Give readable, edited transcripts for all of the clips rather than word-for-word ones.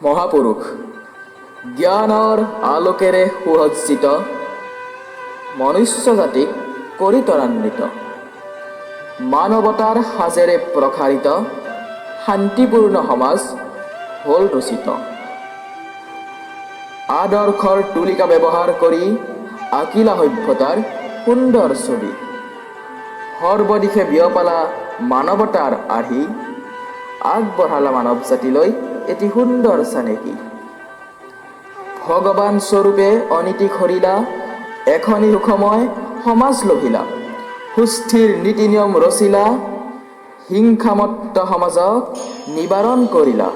মহাপুৰুষ জ্ঞানৰ আলোকেৰে সুসজ্জিত মনুষ্য জাতিক কৰি ত্বৰান্বিত মানৱতাৰ সাজেৰে প্ৰসাৰিত শান্তিপূৰ্ণ সমাজ হ'ল ৰচিত আদৰ্শৰ তুলিকা ব্যৱহাৰ কৰি আঁকিলা সভ্যতাৰ সুন্দৰ ছবি সৰ্বদিশে বিয়পালা মানৱতাৰ আৰ্হি আগবঢ়ালা মানৱ জাতিলৈ এটি সুন্দৰ চানেকি ভগৱান স্বৰূপে অনীতি খৰিলা এখনি সুখময় সমাজ লভিলা সুস্থিৰ নীতি নিয়ম ৰচিলা হিংসামত্ত সমাজক নিবাৰণ কৰিলা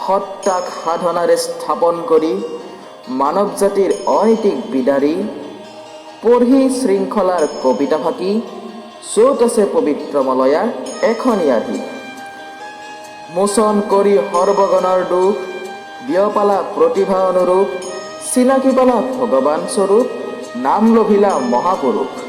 সত্যাক সাধনাৰে স্থাপন কৰি মানৱ জাতিৰ অনৈতিক বিদাৰী পঢ়ি শৃংখলাৰ কবিতা ফাঁকি য'ত আছে পবিত্ৰ মলয়াৰ এখনি আৰ্হি মোচন কৰি সৰ্বগণৰ দুখ বিয়পালা প্ৰতিভা অনুৰূপ চিনাকি পালা ভগৱান স্বৰূপ নাম লভিলা মহাপুৰুষ